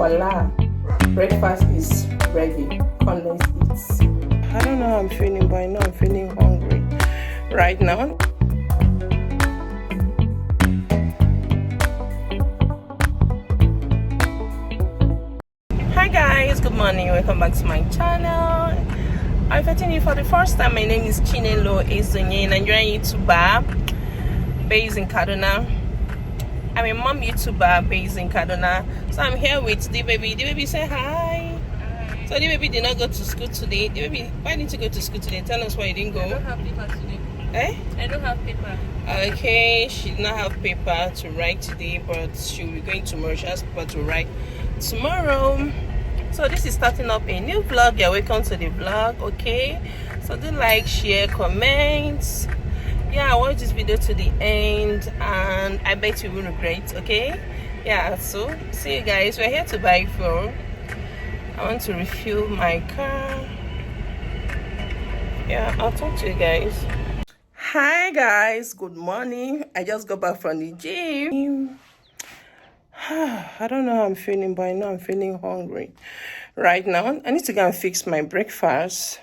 Voila, breakfast is ready. Come, let's eat. I don't know how I'm feeling, but I know I'm feeling hungry right now. Hi guys, good morning. Welcome back to my channel. I'm visiting you for the first time. My name is Chinelo Ezeonye, Nigerian YouTuber based in Kaduna. I'm a mom YouTuber based in Kaduna. So I'm here with the baby. The baby say hi. Hi. So the baby did not go to school today. The baby, why didn't you go to school today? Tell us why you didn't go. I don't have paper today. Eh? I don't have paper. Okay, she did not have paper to write today, but she will be going tomorrow. She has paper to write tomorrow. So this is starting up a new vlog. You're welcome to the vlog, okay? So do like, share, comments. Yeah, watch this video to the end and I bet you will regret, okay? Yeah, so see you guys. We're here to buy fuel. I want to refuel my car. Yeah, I'll talk to you guys. Hi guys, good morning. I just got back from the gym. I don't know how I'm feeling, but I know I'm feeling hungry right now. I need to go and fix my breakfast,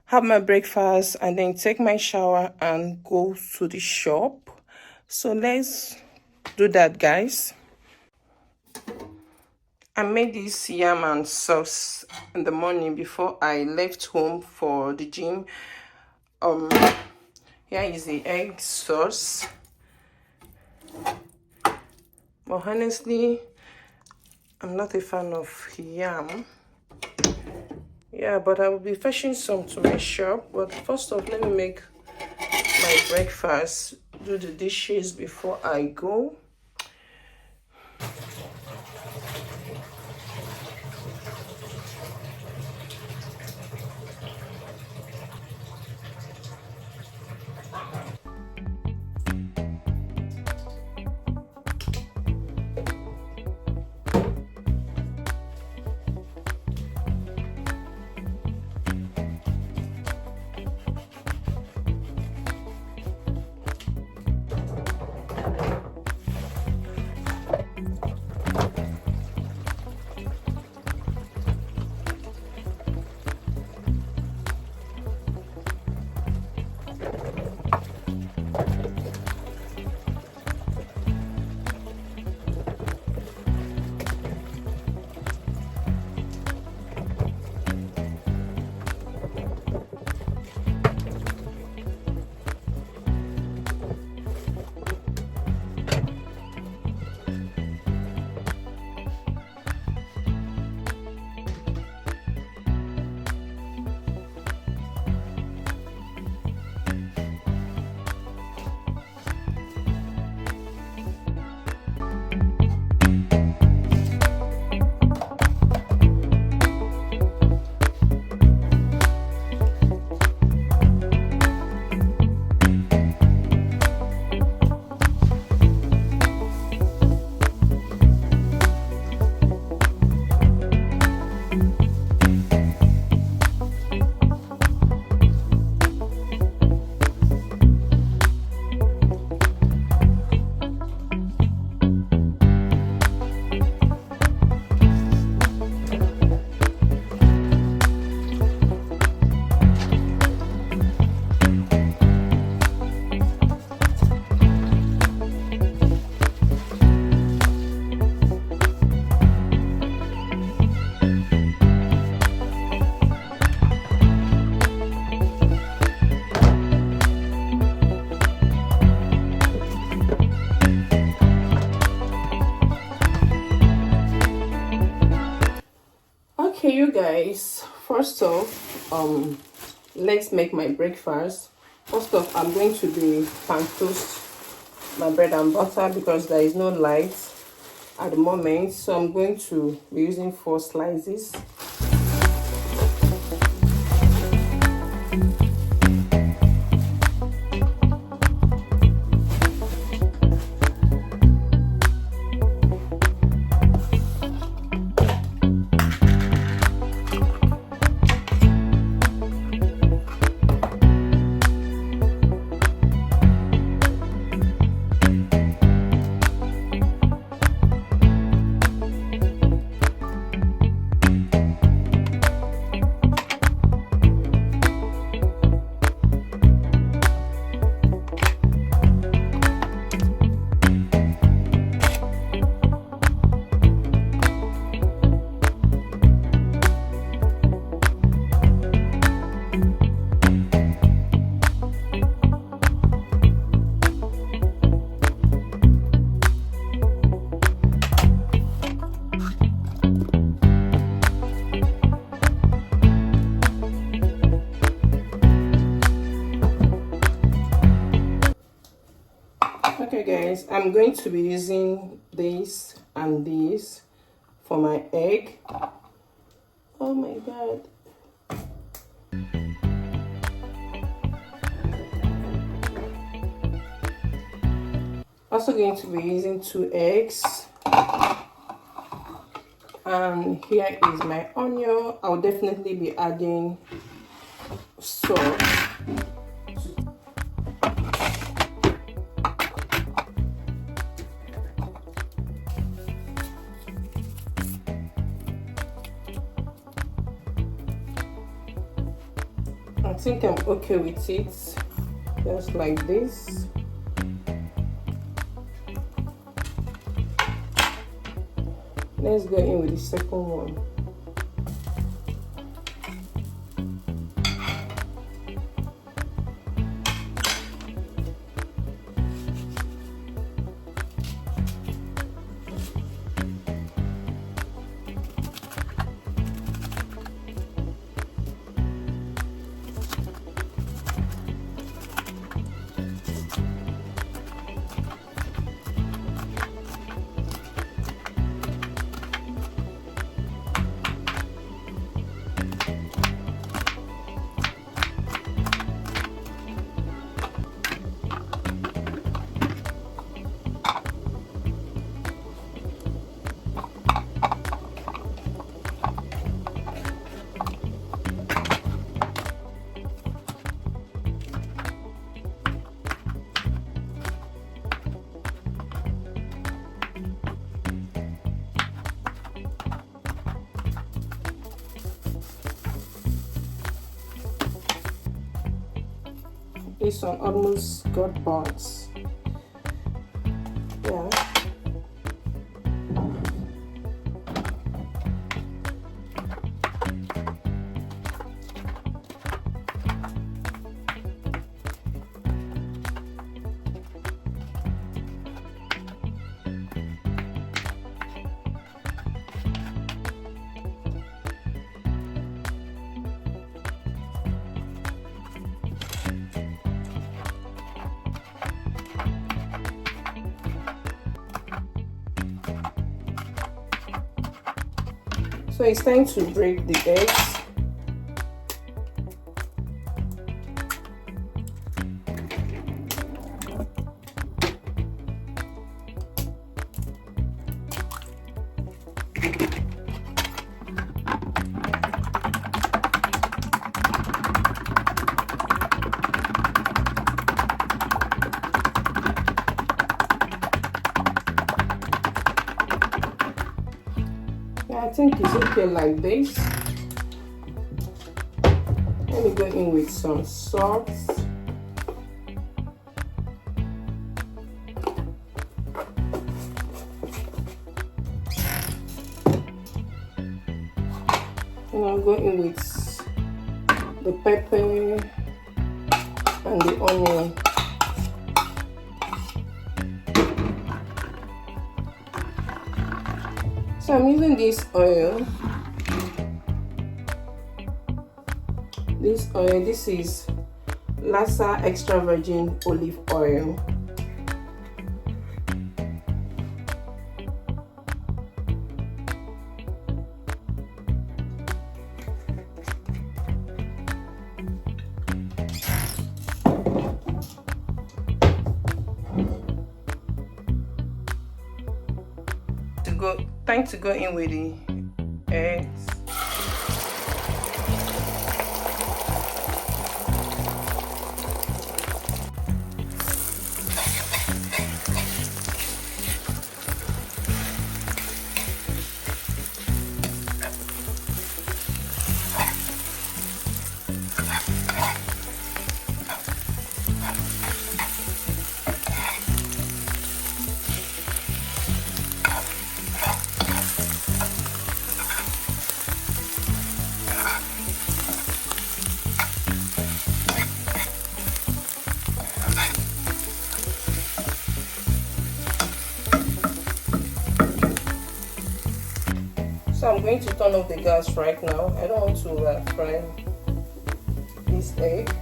have my breakfast, and then take my shower and go to the shop. So let's do that, guys. I made this yam and sauce in the morning before I left home for the gym. Here is the egg sauce. But honestly, I'm not a fan of yam. Yeah, but I will be fetching some to my shop. But first off, let me make my breakfast, do the dishes before I go. Okay, you guys, first off, let's make my breakfast. First off, I'm going to be pan toast my bread and butter because there is no light at the moment, so I'm going to be using 4 slices. Yes, I'm going to be using this and this for my egg. Oh my god. Also going to be using 2 eggs. And here is my onion. I'll definitely be adding salt. I think I'm okay with it, just like this. Let's go in with the second one. This one almost got burnt. Yeah. So it's time to break the eggs. I think it's okay like this. Let me go in with some salt. And I'll go in with the pepper and the onion. So I'm using this oil. This is Lassa extra virgin olive oil. Time to go in with the eggs. So I'm going to turn off the gas right now. I don't want to fry this egg.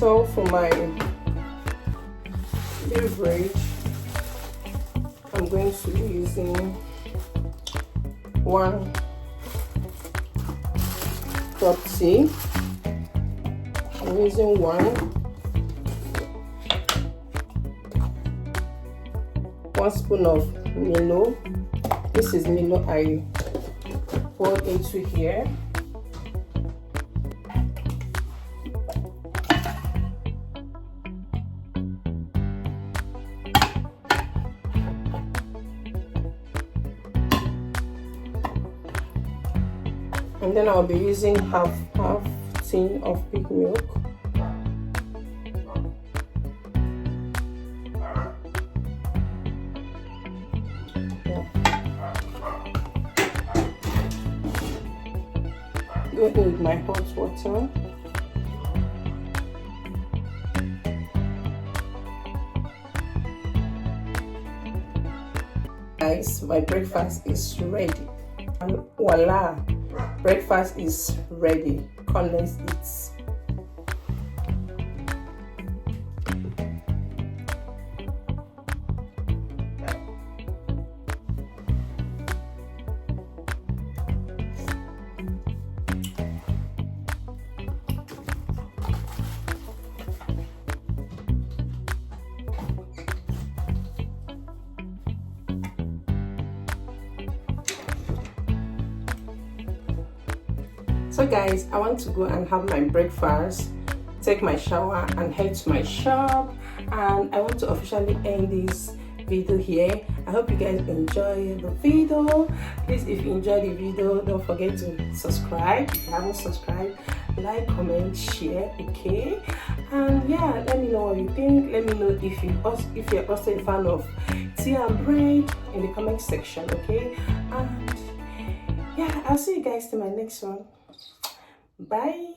So for my beverage, I'm going to be using 1 cup tea. I'm using 1 spoon of Milo. This is Milo I poured into here. And then I'll be using half tin of pig milk. Go in with my hot water. Guys, my breakfast is ready. And voila! Breakfast is ready. Come, let's eat. So guys, I want to go and have my breakfast, take my shower and head to my shop, and I want to officially end this video here. I hope you guys enjoy the video. Please, if you enjoyed the video, don't forget to subscribe. If you haven't subscribed, like, comment, share, okay? And yeah, let me know what you think. Let me know if you're also a fan of tea and bread in the comment section, okay? And yeah, I'll see you guys in my next one. Bye.